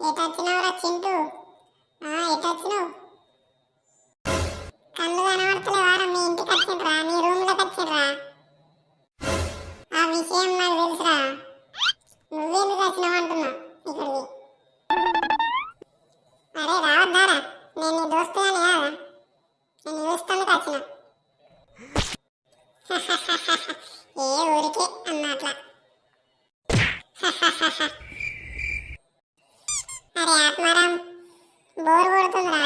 ఎటొచ్చినవురా చింటూ? ఎటొచ్చినావు? కళ్ళు కనబడతలేవారా? మీ ఇంటికి వచ్చిండ్రా? మీ రూమ్లోకి వచ్చిండ్రా? ఆ విషయం నాకు తెలుసురా. నువ్వెందుకు వచ్చినావు అంటున్నా ఇక్కడికి? అరే రావద్దారా, నేను నీ దోస్తుగాని కాదా? నేను చూస్తానికి వచ్చిన. ఏ ఊరికే అన్నట్లా. అరే ఆత్మారాం, బోర్ కొడుతుందిరా,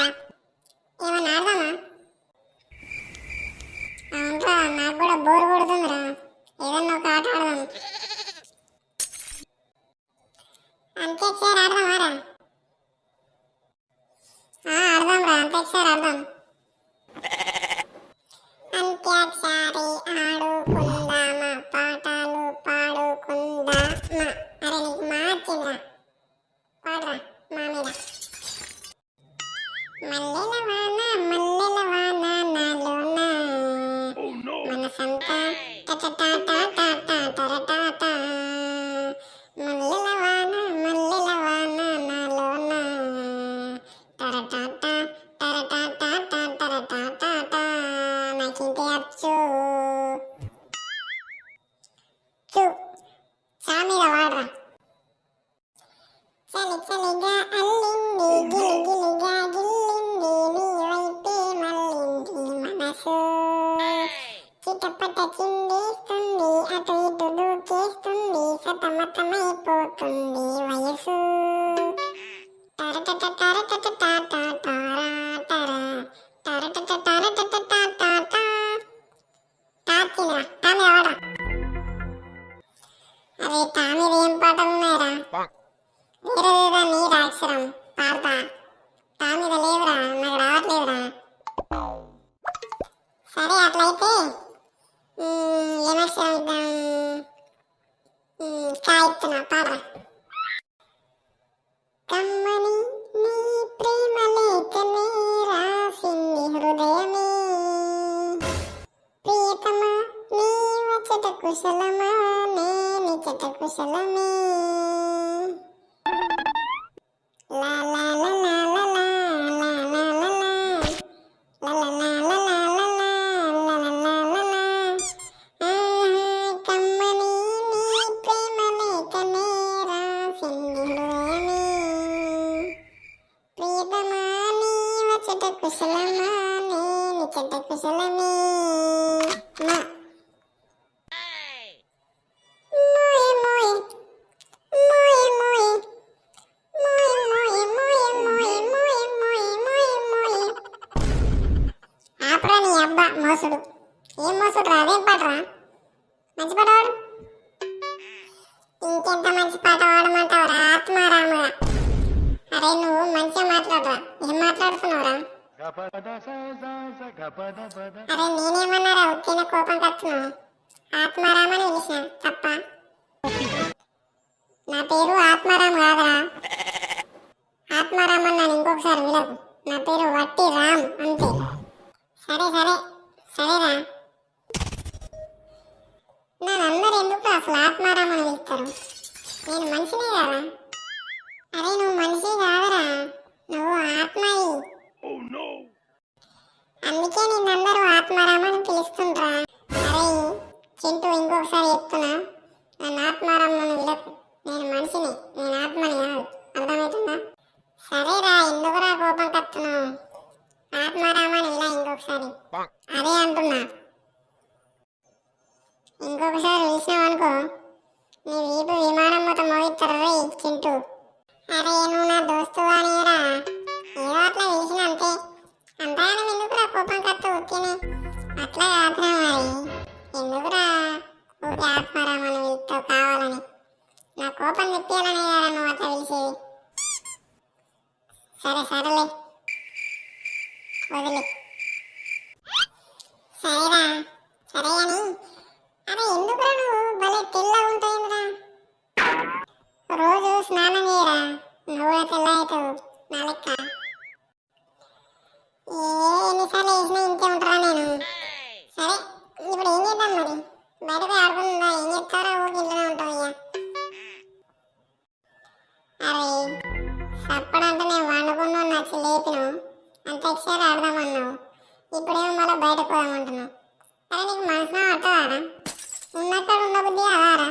ఏమన్నా ఆడదామా? అవునరా, నాకు కూడా బోర్ కొడుతుందిరా, ఏదన్నా ఒక ఆట ఆడదాం. అంత్యాక్షరి ఆడదామారా? ఆడదాంరా, అంత్యాక్షరి ఆడదాం. అంత్యాక్షరి ఆడుకుందామా, పాటలు పాడుకుందామా. అరే నీకు మా వచ్చిందిరా, పాడరా మా మీద. మల్లెల వాన మల్లెల వాన నాలోన మనసంతా టటటాటాటాటాటాటాట. మల్లెల వాన మల్లెల వాన నాలోన టరటాట టరటాటాటాటాటాట. నాకింతే వచ్చు. చూ చా మీద వాడరా. చలి చలిగా అల్లింది గిలి గిలిగా గిల్లింది నీ వైపే మళ్ళింది మనసు. చిటపట చిందేస్తుంది అటు ఇటు దూకేస్తుంది సతమతమైపోతుంది వయసు. టరటట టరటట టాటా టారా టర టరటట టరటట టాటా టా. తాకిందిరా, తా మీద వాడరా. అరే తా మీద ఏం పాటలు ఉన్నాయరా? వేరేదేదా నీరా అక్షరం పాడతా. తా మీద లేదురా, నాకు రావట్లేదురా. సరే అట్లయితే ఏమక్షరం ఇద్దాం? కా ఇస్తున్నా, పాడరా. కమ్మని నీ ప్రేమ లేఖనే రాసింది హృదయమే, ప్రియతమా నీ వచ్చట కుశలమా నేనిచట కుశలమే. La la la la la la la la la la la la la la la la la la la la. కమ్మని నీ ప్రేమ లేఖనే రాసింది హృదయమే, ప్రియతమా నీ వచ్చట కుశలమా నేనిచట కుశలమే. మోసుడు ఏం మోసుడు రా? అదేం పాటరా? మంచి పాట వాడు. ఇంకెంత మంచి పాట వాడమంటావురా ఆత్మారాముగా? అరే నువ్వు మంచిగా మాట్లాడరా, ఏం మాట్లాడుతున్నావురా? అరే నేనేమన్నారా? ఉత్తిన కోపం కట్టున్నావు. ఆత్మారామని పిలిచిన తప్ప? నా పేరు ఆత్మారాం కాదురా. ఆత్మారాం అన్నాను, ఇంకొకసారి విలకు. నా పేరు వట్టి రామ్ అంతే. సరే సరే సరేరా. నన్నందరూ ఎందుకు అసలు ఆత్మారామని పిలుస్తారు? నేను మనిషినే కదా. అరే నువ్వు మనిషి కాదురా, నువ్వు ఆత్మయి. అందుకే నిన్నందరూ ఆత్మారామని పిలుస్తుండ్రా. అరే చింటూ, ఇంకొకసారి చెప్తున్నా, నన్ను ఆత్మారామని పిలకు. నేను మనిషిని, నేను ఆత్మని కాదు. అర్థమవుతుందా? సరేరా, ఎందుకురా కోపం కట్టున్నావు? ఆత్మారామని ఇలా ఇంకొకసారి. అదే అంటున్నా, ఇంకొకసారి పిలిచినావు అనుకో నీ వీపు విమానం మొత్తం మోగిస్తారు రే చింటూ. అరే నువ్వు నా దోస్తు కానీరా, ఏదో అట్లా పిలిచిన అంతే. అంతగానం ఎందుకురా కోపం కట్టు ఉత్తినే? అట్లా కాదురా మరి, ఎందుకురా ఊరికి ఆత్మారామని పిలుస్తావు కావాలని? నా కోపం తెప్పియాలనే కదా నువ్వు అట్లా పిలిచేది. సరే సరేలే వదిలే. సరేరా సరే అని. అరే ఎందుకురా నువ్వు భలే తెల్లగా ఉంటాయిందిరా? రోజు స్నానం చేయరా, నువ్వు కూడా తెల్ల అవుతావు నా లెక్క. ఎన్నిసార్లు వేసినా ఇంతే ఉంటారా నేను? సరే ఇప్పుడు ఏం చేద్దాం మరి? బయటకు ఆడుకుందా? ఏం చెప్తారా? ఊరికి ఇంట్లోనే ఉంటావు ఇక. అరే అప్పుడంటే నేను వండుకున్నాను నచ్చి లేపిను అంత్యాక్షరి ఆడదామన్నావు ఇప్పుడేమో మళ్ళీ బయటకు పోదామంటున్నావు అరే నీకు మనసులో అట్టదారా ఉన్నక్కడ ఉండబుద్ధి అదారా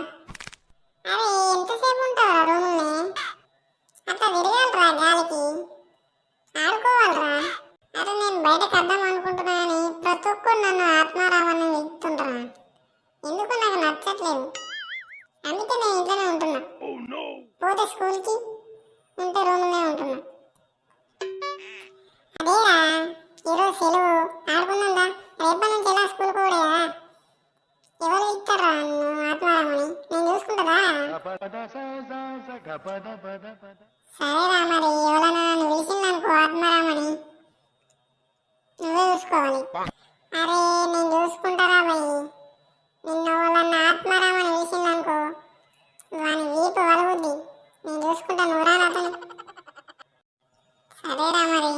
అరే ఎంతసేపు ఉంటావురా రూముల్ని అట్లా తిరగాలరా గాలికి ఆడుకోవాలరా అరే నేను బయటకు వద్దాం అనుకుంటున్నా కానీ ప్రతి ఒక్కరు నన్ను ఆత్మారామాన్ని వెళ్తుంటారా ఎందుకు నాకు నచ్చట్లేదు అందుకే నేను ఇంట్లోనే ఉంటున్నా పోతే స్కూల్కి ఉంటే రూమ్లోనే ఉంటున్నా అదేరా ఈరోజు సెలవు ఆడుకుందా రేపటి నుంచి ఎలా స్కూల్ కూడా ఎవరు ఇస్తారా నువ్వు ఆత్మారామని నేను చూసుకుంటుందా సరేరా మరి ఎవరైనా నన్ను పిలిచిందనుకో ఆత్మారామని నువ్వే చూసుకోవాలి అరే నేను చూసుకుంటారా భయ్ నిన్ను వాళ్ళన్న ఆత్మారామని పిలిచిందనుకో వాని వీపు వలుగుద్ది నేను చూసుకుంటా నువ్వురా అతని సరేరా మరి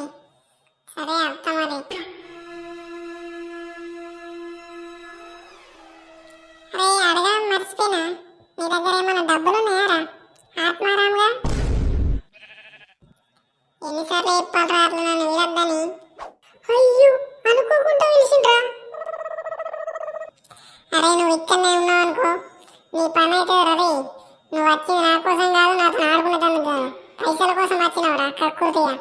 సరే అత్త మరి అరే అడగడం మర్చిపోయినా నీ దగ్గర ఏమైనా డబ్బులు ఉన్నాయారా ఆత్మారాముగా ఎన్నిసార్లు చెప్పాలరా అట్లా నన్ను వీలద్దని అయ్యో అనుకోకుండా పిలిచిండ్రా అరే నువ్వు ఇక్కడనే ఉన్నావు అనుకో నీ పని అయితే రవి నువ్వు వచ్చింది నా కోసం కాదు నాతో ఆడుకునేటందుకు కాదు పైసల కోసం వచ్చినావురా కక్కుర్తిగా